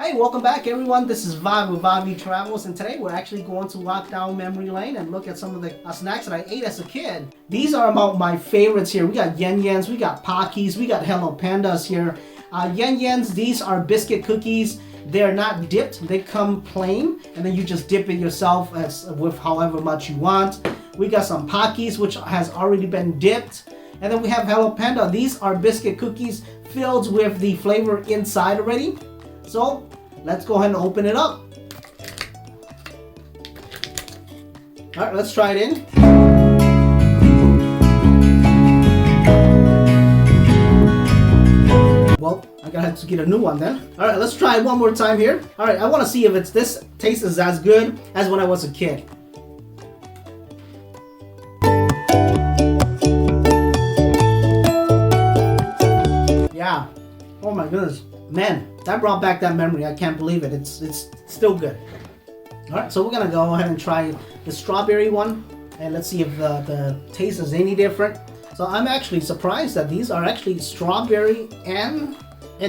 Hey, welcome back everyone. This is Vibe with Vibe Travels, and today we're actually going to walk down memory lane and look at some of the snacks that I ate as a kid. These are among my favorites here. We got Yen Yens, we got Pockies, we got Hello Pandas here. Yen Yens, these are biscuit cookies. They're not dipped, they come plain, and then you just dip it yourself with however much you want. We got some Pockies, which has already been dipped. And then we have Hello Panda. These are biscuit cookies filled with the flavor inside already. So let's go ahead and open it up. All right, let's try it in. Well, I'm gonna have to get a new one then. All right, let's try it one more time here. All right, I want to see if this tastes as good as when I was a kid. Yeah. Oh my goodness. Man, that brought back that memory. I can't believe it. It's still good. All right, so we're gonna go ahead and try the strawberry one, and let's see if the taste is any different. So I'm actually surprised that these are actually strawberry and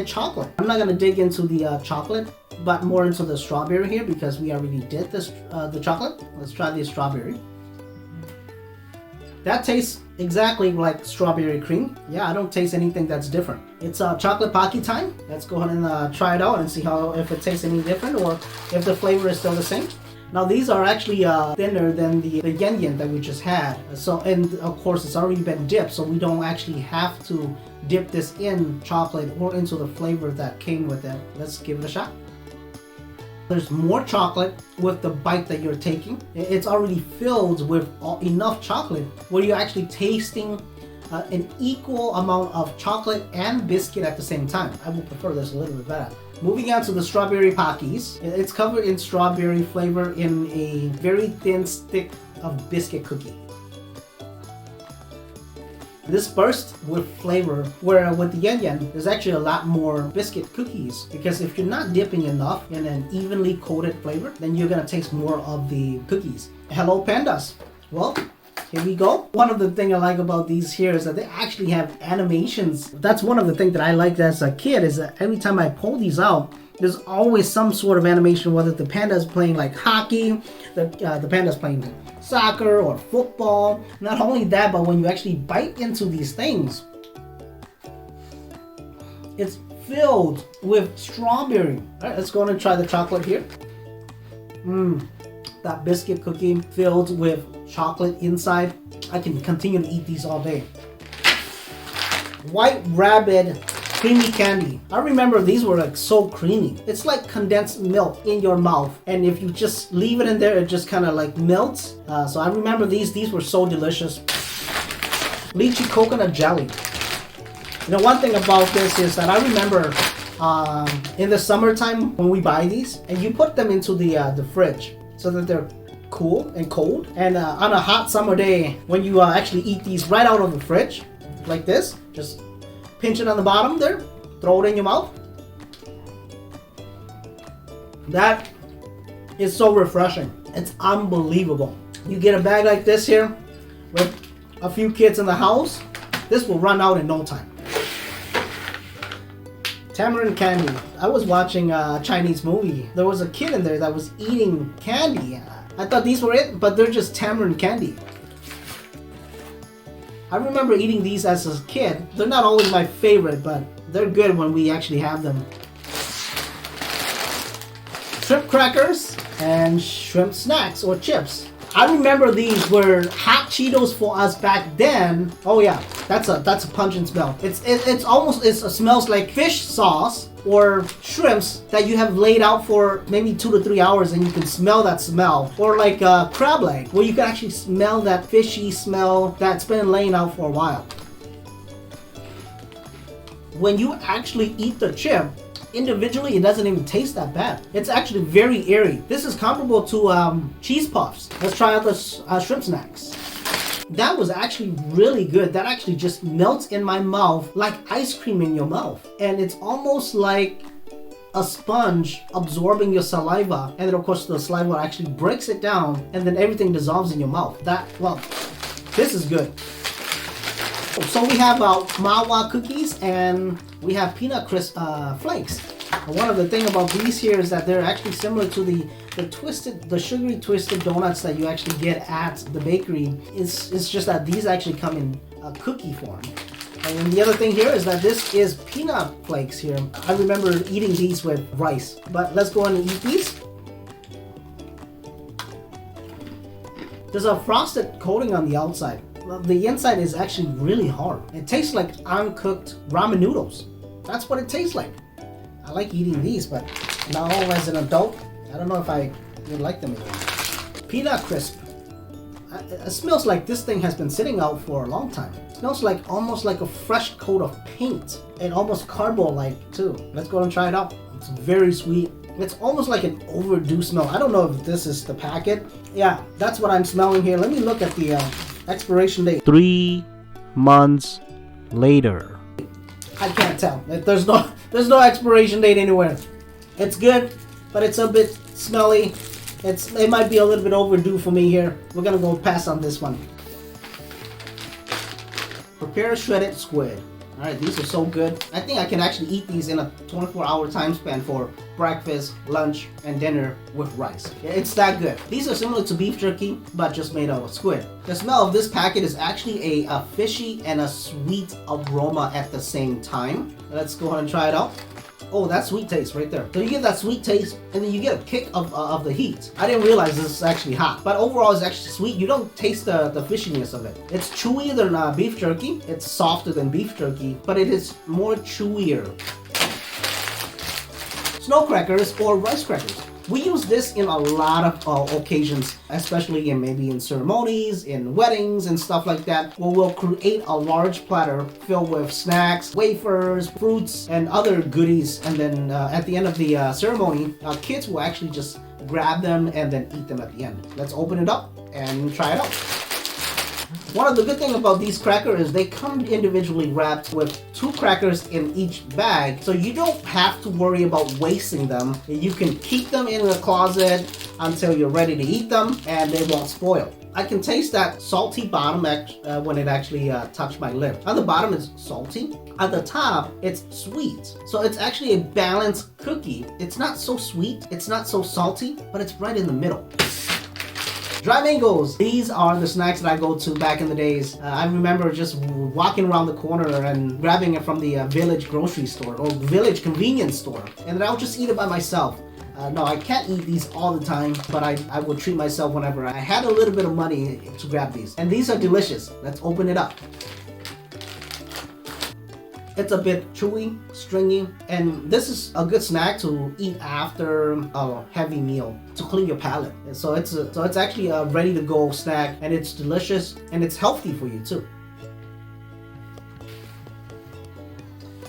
chocolate. I'm not gonna dig into the chocolate, but more into the strawberry here because we already did this the chocolate. Let's try the strawberry. That tastes exactly like strawberry cream. Yeah, I don't taste anything that's different. It's chocolate Pocky time. Let's go ahead and try it out and see if it tastes any different or if the flavor is still the same. Now these are actually thinner than the Yen Yen that we just had. So, and of course it's already been dipped, so we don't actually have to dip this in chocolate or into the flavor that came with it. Let's give it a shot. There's more chocolate with the bite that you're taking. It's already filled with enough chocolate where you're actually tasting an equal amount of chocolate and biscuit at the same time. I would prefer this a little bit better. Moving on to the strawberry Pockies. It's covered in strawberry flavor in a very thin stick of biscuit cookie. This burst with flavor, where with the Yen Yen, there's actually a lot more biscuit cookies, because if you're not dipping enough in an evenly coated flavor, then you're gonna taste more of the cookies. Hello Pandas. Well, here we go. One of the things I like about these here is that they actually have animations. That's one of the things that I liked as a kid, is that every time I pull these out, there's always some sort of animation, whether the panda is playing like hockey, the panda is playing soccer or football. Not only that, but when you actually bite into these things, it's filled with strawberry. All right, let's go ahead and try the chocolate here. That biscuit cookie filled with chocolate inside. I can continue to eat these all day. White Rabbit creamy candy. I remember these were like so creamy. It's like condensed milk in your mouth, and if you just leave it in there, it just kind of like melts. So I remember these were so delicious. Lychee coconut jelly. You know, one thing about this is that I remember in the summertime when we buy these, and you put them into the fridge so that they're cool and cold. And on a hot summer day, when you actually eat these right out of the fridge, like this, just pinch it on the bottom there, throw it in your mouth. That is so refreshing. It's unbelievable. You get a bag like this here with a few kids in the house, this will run out in no time. Tamarind candy. I was watching a Chinese movie. There was a kid in there that was eating candy. I thought these were it, but they're just tamarind candy. I remember eating these as a kid. They're not always my favorite, but they're good when we actually have them. Shrimp crackers and shrimp snacks or chips. I remember these were hot Cheetos for us back then. Oh yeah, that's a pungent smell. It smells like fish sauce or shrimps that you have laid out for maybe 2 to 3 hours, and you can smell that smell. Or like a crab leg, where you can actually smell that fishy smell that's been laying out for a while. When you actually eat the chip individually, it doesn't even taste that bad. It's actually very airy. This is comparable to cheese puffs. Let's try out the shrimp snacks. That was actually really good. That actually just melts in my mouth like ice cream in your mouth. And it's almost like a sponge absorbing your saliva. And then of course the saliva actually breaks it down, and then everything dissolves in your mouth. Well, this is good. So we have mawa cookies and we have peanut crisp flakes. One of the thing about these here is that they're actually similar to the sugary twisted donuts that you actually get at the bakery. It's just that these actually come in a cookie form. And then the other thing here is that this is peanut flakes here. I remember eating these with rice. But let's go on and eat these. There's a frosted coating on the outside. The inside is actually really hard. It tastes like uncooked ramen noodles. That's what it tastes like. I like eating these, but now as an adult, I don't know if I would like them anymore. Peanut crisp. It smells like this thing has been sitting out for a long time. It smells like almost like a fresh coat of paint and almost cardboard-like too. Let's go and try it out. It's very sweet. It's almost like an overdue smell. I don't know if this is the packet. Yeah, that's what I'm smelling here. Let me look at the expiration date. 3 months later. I can't tell. There's no expiration date anywhere. It's good, but it's a bit smelly. It might be a little bit overdue for me here. We're gonna go pass on this one. Prepare shredded squid. Alright, these are so good. I think I can actually eat these in a 24-hour time span for breakfast, lunch, and dinner with rice. It's that good. These are similar to beef jerky, but just made out of squid. The smell of this packet is actually a fishy and a sweet aroma at the same time. Let's go ahead and try it out. Oh, that sweet taste right there. So you get that sweet taste, and then you get a kick of the heat. I didn't realize this is actually hot, but overall it's actually sweet. You don't taste the fishiness of it. It's chewier than beef jerky. It's softer than beef jerky, but it is more chewier. Snow crackers or rice crackers. We use this in a lot of occasions, especially maybe in ceremonies, in weddings and stuff like that, where we'll create a large platter filled with snacks, wafers, fruits, and other goodies. And then at the end of the ceremony, kids will actually just grab them and then eat them at the end. Let's open it up and try it out. One of the good things about these crackers is they come individually wrapped with 2 crackers in each bag, so you don't have to worry about wasting them. You can keep them in the closet until you're ready to eat them and they won't spoil. I can taste that salty bottom when it actually touched my lip. On the bottom it's salty. At the top it's sweet. So it's actually a balanced cookie. It's not so sweet, it's not so salty, but it's right in the middle. Dry mangoes. These are the snacks that I go to back in the days. I remember just walking around the corner and grabbing it from the village grocery store or village convenience store. And then I would just eat it by myself. No, I can't eat these all the time, but I would treat myself whenever I had a little bit of money to grab these. And these are delicious. Let's open it up. It's a bit chewy, stringy, and this is a good snack to eat after a heavy meal to clean your palate. And so it's actually a ready to go snack, and it's delicious and it's healthy for you too.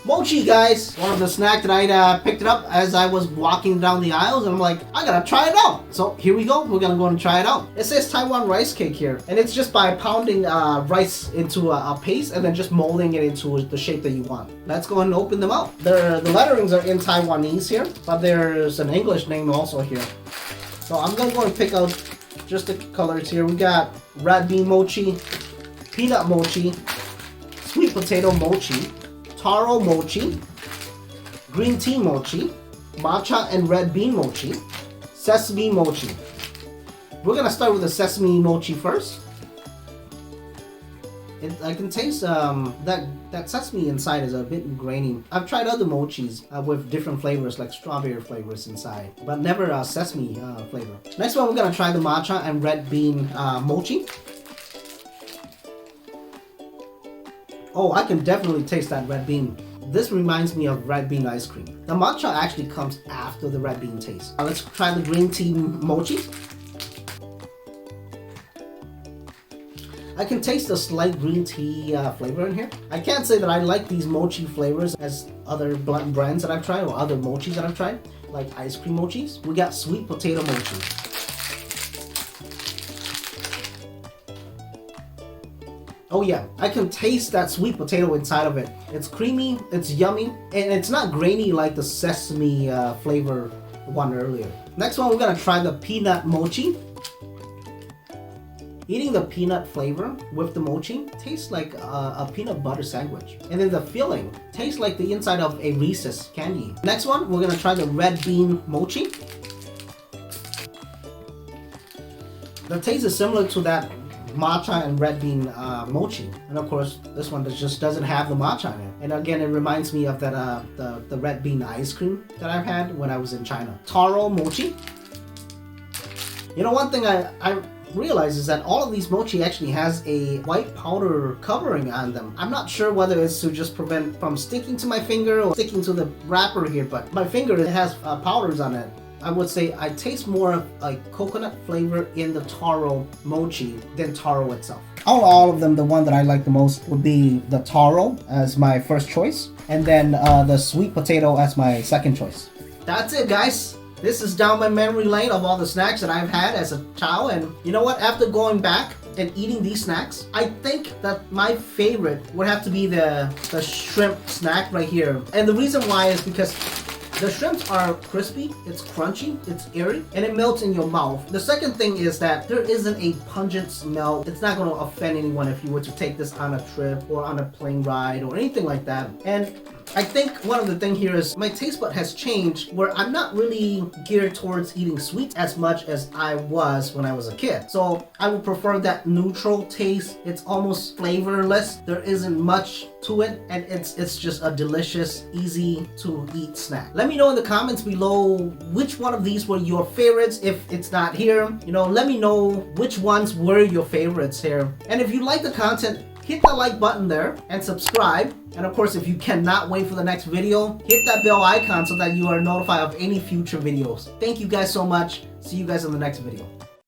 Mochi, guys, one of the snacks that I picked it up as I was walking down the aisles, and I'm like, I gotta try it out. So here we go. We're gonna go and try it out. It says Taiwan rice cake here, and it's just by pounding rice into a paste and then just molding it into the shape that you want. Let's go ahead and open them out. The letterings are in Taiwanese here, but there's an English name also here. So I'm gonna go and pick out just the colors here. We got red bean mochi, peanut mochi, sweet potato mochi, taro mochi, green tea mochi, matcha and red bean mochi, sesame mochi. We're gonna start with the sesame mochi first. I can taste that sesame inside is a bit grainy. I've tried other mochis with different flavors, like strawberry flavors inside, but never a sesame flavor. Next one, we're gonna try the matcha and red bean mochi. Oh, I can definitely taste that red bean. This reminds me of red bean ice cream. The matcha actually comes after the red bean taste. Let's try the green tea mochi. I can taste a slight green tea flavor in here. I can't say that I like these mochi flavors as other brands that I've tried or other mochis that I've tried, like ice cream mochis. We got sweet potato mochi. Oh yeah, I can taste that sweet potato inside of it. It's creamy, it's yummy, and it's not grainy like the sesame flavor one earlier. Next one, we're gonna try the peanut mochi. eating the peanut flavor with the mochi tastes like a peanut butter sandwich. And then the filling tastes like the inside of a Reese's candy. Next one, we're gonna try the red bean mochi. The taste is similar to that matcha and red bean mochi, and of course this one just doesn't have the matcha in it. And again, it reminds me of that the red bean ice cream that I've had when I was in China. Taro mochi. You know, one thing I realized is that all of these mochi actually has a white powder covering on them. I'm not sure whether it's to just prevent from sticking to my finger or sticking to the wrapper here, but my finger, it has powders on it. I would say I taste more of a coconut flavor in the taro mochi than taro itself. All of them, the one that I like the most would be the taro as my first choice, and then the sweet potato as my second choice. That's it, guys. This is down my memory lane of all the snacks that I've had as a child, and you know what? After going back and eating these snacks, I think that my favorite would have to be the shrimp snack right here. And the reason why is because the shrimps are crispy, it's crunchy, it's airy, and it melts in your mouth. The second thing is that there isn't a pungent smell. It's not going to offend anyone if you were to take this on a trip or on a plane ride or anything like that. And I think one of the things here is my taste bud has changed, where I'm not really geared towards eating sweets as much as I was when I was a kid. So I would prefer that neutral taste. It's almost flavorless. There isn't much to it, and it's just a delicious, easy to eat snack. Let me know in the comments below which one of these were your favorites. If it's not here, you know, let me know which ones were your favorites here. And if you like the content, hit that like button there and subscribe. And of course, if you cannot wait for the next video, hit that bell icon so that you are notified of any future videos. Thank you guys so much. See you guys in the next video.